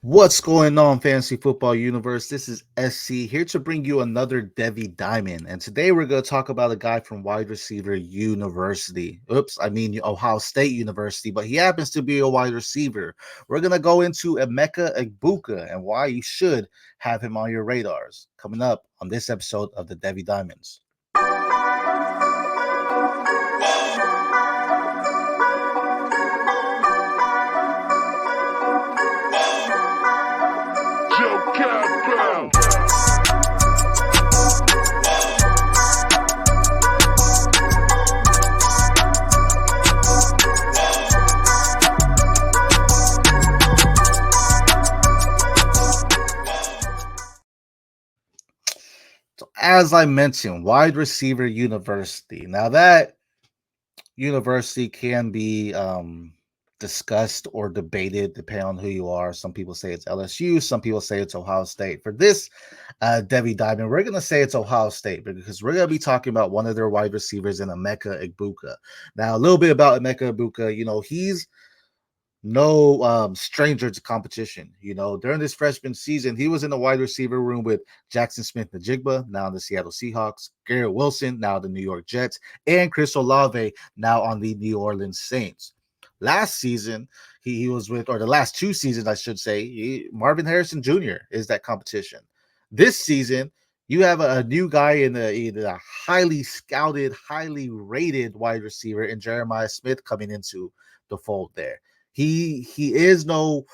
What's going on, Fantasy Football Universe? This is SC here to bring you another Devy Diamond. And today we're going to talk about a guy from wide receiver university. Ohio State University, but he happens to be a wide receiver. We're going to go into Emeka Egbuka and why you should have him on your radars. Coming up on this episode of the Devy Diamonds. So as I mentioned, wide receiver university. Now that university can be discussed or debated depending on who you are. Some people say it's LSU, some people say it's Ohio State. For this Devy Diamond, we're going to say it's Ohio State because we're going to be talking about one of their wide receivers in Emeka Egbuka. Now, a little bit about Emeka Egbuka, he's no stranger to competition. During this freshman season, he was in the wide receiver room with Jackson Smith-Njigba, now in the Seattle Seahawks, Garrett Wilson, now the New York Jets, and Chris Olave, now on the New Orleans Saints. Last season, he was with, or the last two seasons, I should say, Marvin Harrison Jr. is that competition. This season, you have a new guy in the highly scouted, highly rated wide receiver in Jeremiah Smith coming into the fold there. He is no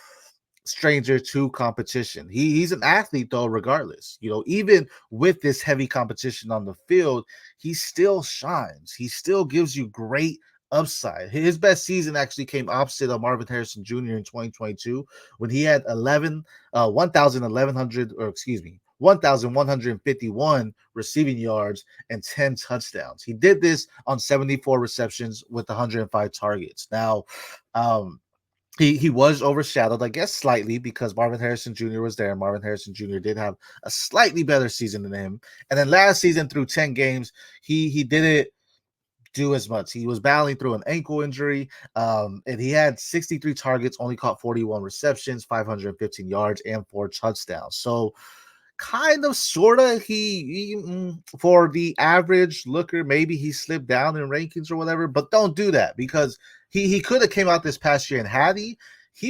stranger to competition. He's an athlete though, regardless. Even with this heavy competition on the field, he still shines. He still gives you great upside. His best season actually came opposite of Marvin Harrison Jr. in 2022 when he had 1,151 receiving yards and 10 touchdowns. He did this on 74 receptions with 105 targets. Now, he was overshadowed, I guess, slightly because Marvin Harrison Jr. was there. Marvin Harrison Jr. did have a slightly better season than him. And then last season, through 10 games, he didn't do as much. He was battling through an ankle injury, and he had 63 targets, only caught 41 receptions, 515 yards, and 4 touchdowns. So kind of, sort of, for the average looker, maybe he slipped down in rankings or whatever, but don't do that because he could have came out this past year, and had he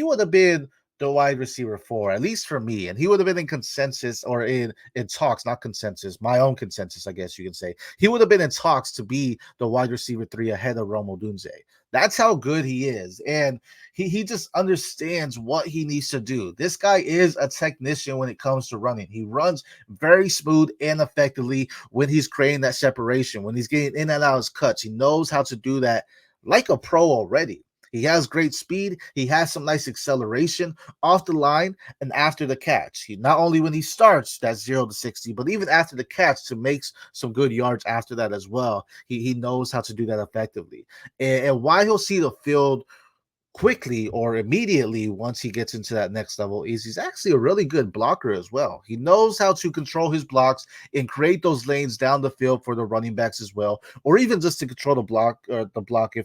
would have been the wide receiver 4, at least for me, and he would have been in consensus or in talks, not consensus, my own consensus, I guess you can say. He would have been in talks to be the wide receiver 3 ahead of Rome Odunze. That's how good he is, and he just understands what he needs to do. This guy is a technician when it comes to running. He runs very smooth and effectively when he's creating that separation, when he's getting in and out of his cuts. He knows how to do that like a pro already. He has great speed. He has some nice acceleration off the line and after the catch. He not only when he starts that 0 to 60, but even after the catch to make some good yards after that as well. He knows how to do that effectively. And why he'll see the field quickly or immediately once he gets into that next level is he's actually a really good blocker as well. He knows how to control his blocks and create those lanes down the field for the running backs as well, or even just to control the block if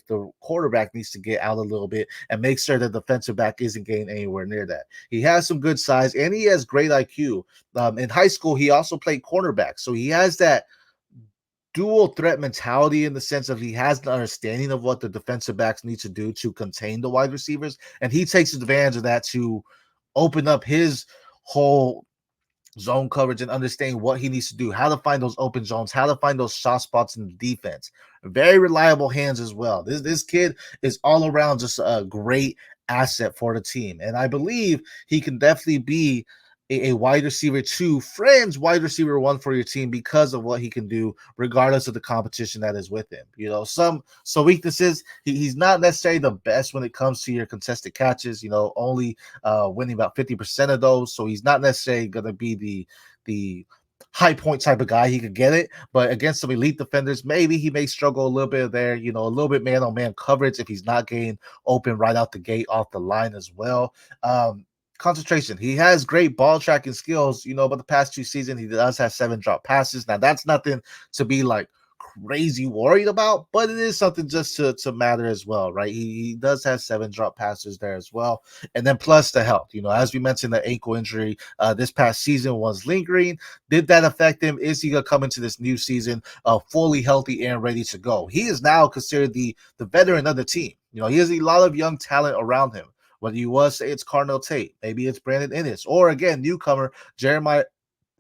the quarterback needs to get out a little bit and make sure the defensive back isn't getting anywhere near that. He has some good size and he has great IQ. In high school, he also played cornerback, so he has that dual threat mentality in the sense of he has an understanding of what the defensive backs need to do to contain the wide receivers, and he takes advantage of that to open up his whole zone coverage and understanding what he needs to do, how to find those open zones, how to find those soft spots in the defense. Very reliable hands as well. This kid is all around just a great asset for the team, and I believe he can definitely be a wide receiver 2, friends wide receiver 1 for your team because of what he can do, regardless of the competition that is with him. Some weaknesses. He's not necessarily the best when it comes to your contested catches. Only winning about 50% of those. So he's not necessarily going to be the high point type of guy. He could get it, but against some elite defenders, maybe he may struggle a little bit there. A little bit man on man coverage if he's not getting open right out the gate off the line as well. Concentration. He has great ball tracking skills, but the past 2 seasons he does have 7 drop passes. Now that's nothing to be like crazy worried about, but it is something just to matter as well, right? He does have 7 drop passes there as well. And then plus the health, as we mentioned, the ankle injury this past season was lingering. Did that affect him? Is he going to come into this new season fully healthy and ready to go? He is now considered the veteran of the team. He has a lot of young talent around him. Whether you was, say it's Cardinal Tate, maybe it's Brandon Ennis, or again, newcomer Jeremiah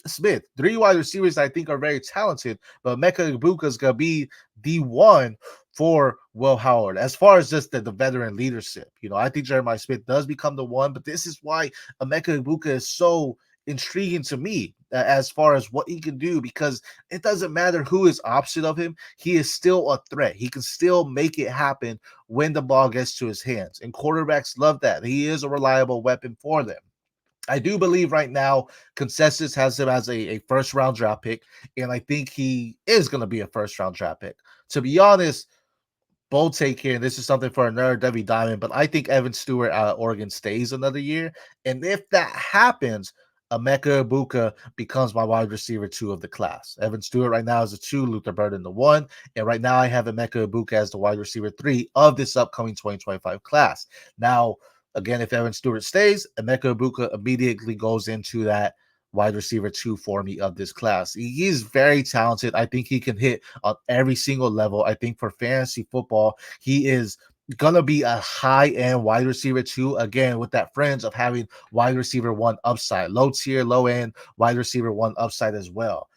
Smith. 3 wide receivers I think are very talented, but Emeka Egbuka is going to be the one for Will Howard. As far as just the veteran leadership, I think Jeremiah Smith does become the one, but this is why Emeka Egbuka is so intriguing to me as far as what he can do, because it doesn't matter who is opposite of him. He is still a threat. He can still make it happen when the ball gets to his hands, and quarterbacks love that. He is a reliable weapon for them. I do believe right now consensus has him as a first round draft pick, and I think he is going to be a first round draft pick. To be honest, bold take here, and this is something for another Devy Diamond, but I think Evan Stewart out of Oregon stays another year. And if that happens, Emeka Egbuka becomes my wide receiver 2 of the class. Evan Stewart right now is a 2, Luther Burden the 1, and right now I have Emeka Egbuka as the wide receiver 3 of this upcoming 2025 class. Now, again, if Evan Stewart stays, Emeka Egbuka immediately goes into that wide receiver 2 for me of this class. He is very talented. I think he can hit on every single level. I think for fantasy football, he is gonna be a high-end wide receiver 2, again, with that fringe of having wide receiver 1 upside, low tier, low end wide receiver 1 upside as well.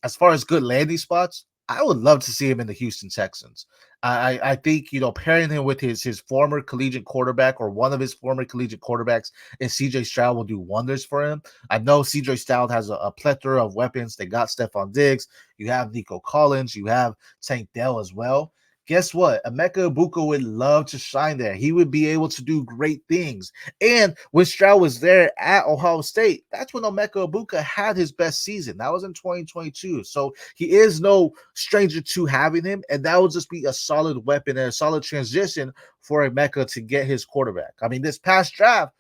As far as good landing spots, I would love to see him in the Houston Texans. I think pairing him with his former collegiate quarterback, or one of his former collegiate quarterbacks, and CJ Stroud will do wonders for him. I know CJ Stroud has a plethora of weapons. They got Stephon Diggs, you have Nico Collins, you have Tank Dell as well. Guess what? Emeka Egbuka would love to shine there. He would be able to do great things. And when Stroud was there at Ohio State, that's when Emeka Egbuka had his best season. That was in 2022. So he is no stranger to having him, and that would just be a solid weapon and a solid transition for Emeka to get his quarterback. I mean, this past draft,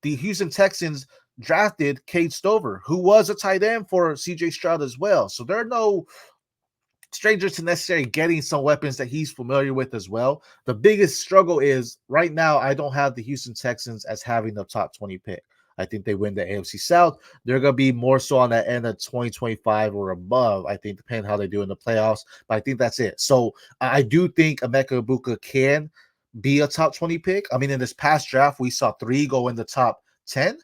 the Houston Texans drafted Cade Stover, who was a tight end for CJ Stroud as well. So there are no strangers to necessarily getting some weapons that he's familiar with as well. The biggest struggle is right now, I don't have the Houston Texans as having the top 20 pick. I think they win the AFC South. They're going to be more so on that end of 2025 or above, I think, depending how they do in the playoffs. But I think that's it. So I do think Emeka Egbuka can be a top 20 pick. I mean, in this past draft, we saw 3 go in the top 10.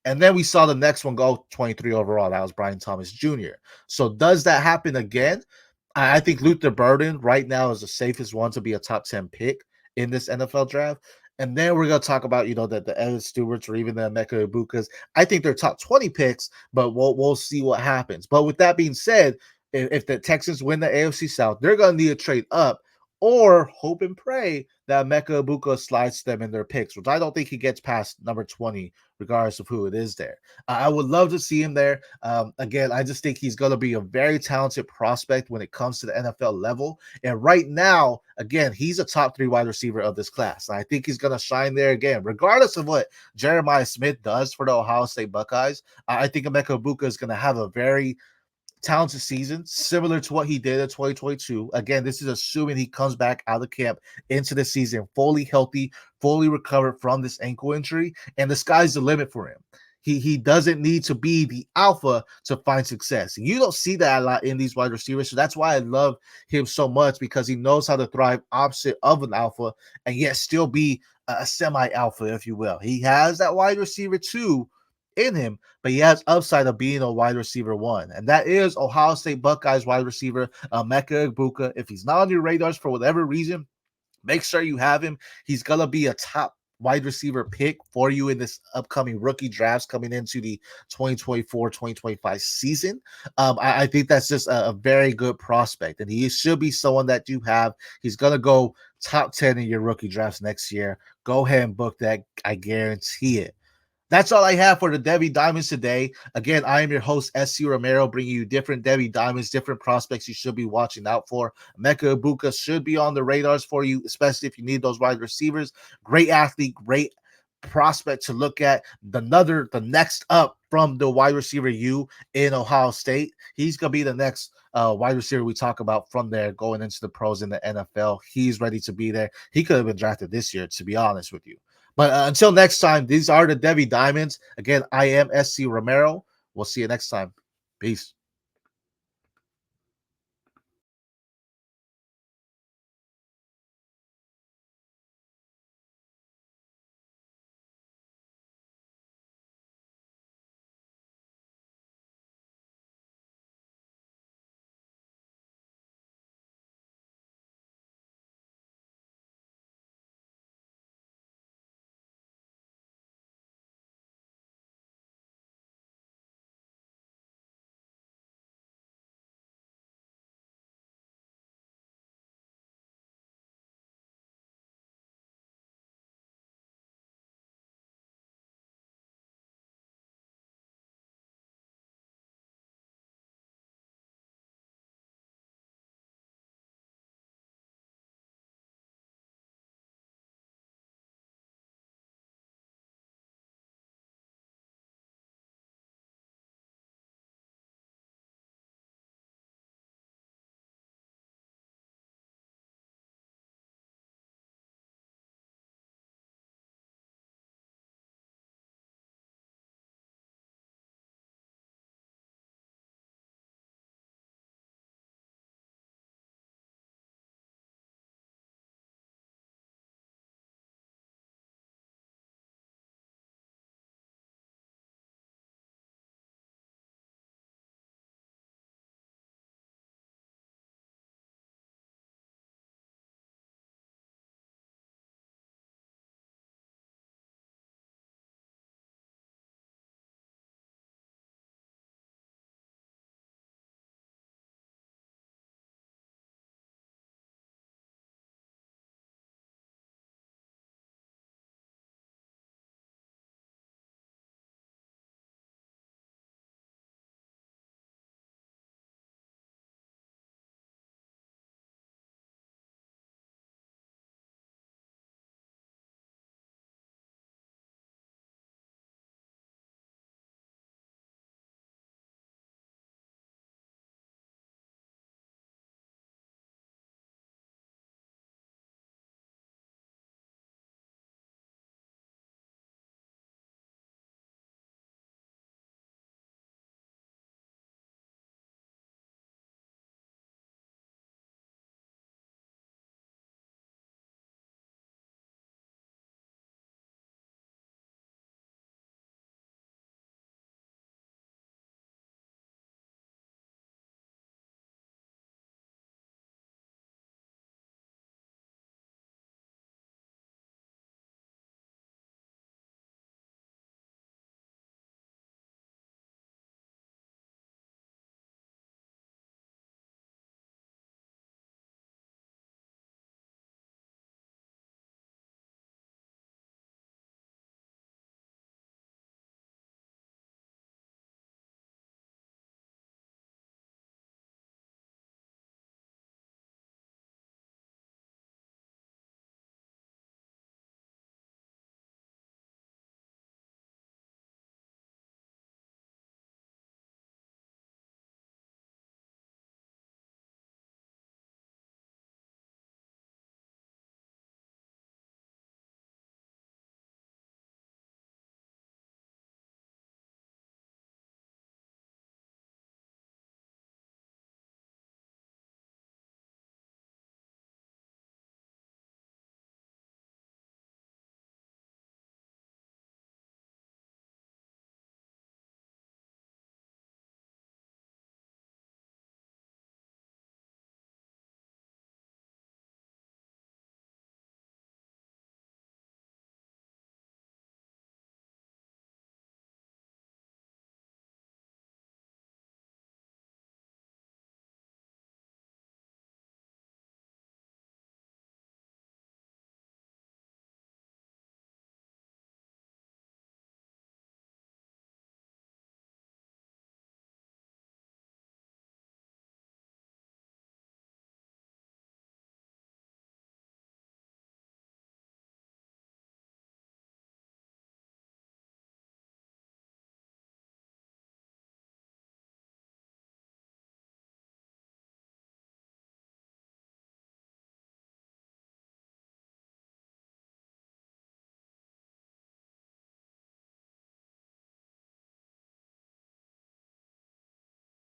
And then we saw the next one go 23 overall. That was Brian Thomas Jr. So does that happen again? I think Luther Burden right now is the safest one to be a top 10 pick in this NFL draft. And then we're going to talk about, the Evan Stewarts or even the Emeka Egbukas. I think they're top 20 picks, but we'll see what happens. But with that being said, if the Texans win the AFC South, they're going to need to trade up or hope and pray that Emeka Egbuka slides them in their picks, which I don't think he gets past number 20, regardless of who it is there. I would love to see him there. Again, I just think he's going to be a very talented prospect when it comes to the NFL level. And right now, again, he's a top 3 wide receiver of this class. And I think he's going to shine there again, regardless of what Jeremiah Smith does for the Ohio State Buckeyes. I think Emeka Egbuka is going to have a very talented season, similar to what he did in 2022. Again, this is assuming he comes back out of camp into the season fully healthy, fully recovered from this ankle injury, and the sky's the limit for him. He doesn't need to be the alpha to find success. You don't see that a lot in these wide receivers, so that's why I love him so much, because he knows how to thrive opposite of an alpha and yet still be a semi-alpha, if you will. He has that wide receiver 2 in him, but he has upside of being a wide receiver 1, and that is Ohio State Buckeyes wide receiver Emeka Egbuka. If he's not on your radars for whatever reason, make sure you have him. He's gonna be a top wide receiver pick for you in this upcoming rookie drafts coming into the 2024-2025 season. I think that's just a very good prospect, and he should be someone that you have. He's gonna go top 10 in your rookie drafts next year. Go ahead and book that. I guarantee it. That's all I have for the Devy Diamonds today. Again, I am your host, SC Romero, bringing you different Devy Diamonds, different prospects you should be watching out for. Emeka Egbuka should be on the radars for you, especially if you need those wide receivers. Great athlete, great prospect to look at. The next up from the wide receiver U in Ohio State. He's gonna be the next wide receiver we talk about from there going into the pros in the NFL. He's ready to be there. He could have been drafted this year, to be honest with you. But until next time, these are the Devy Diamonds. Again, I am SC Romero. We'll see you next time. Peace.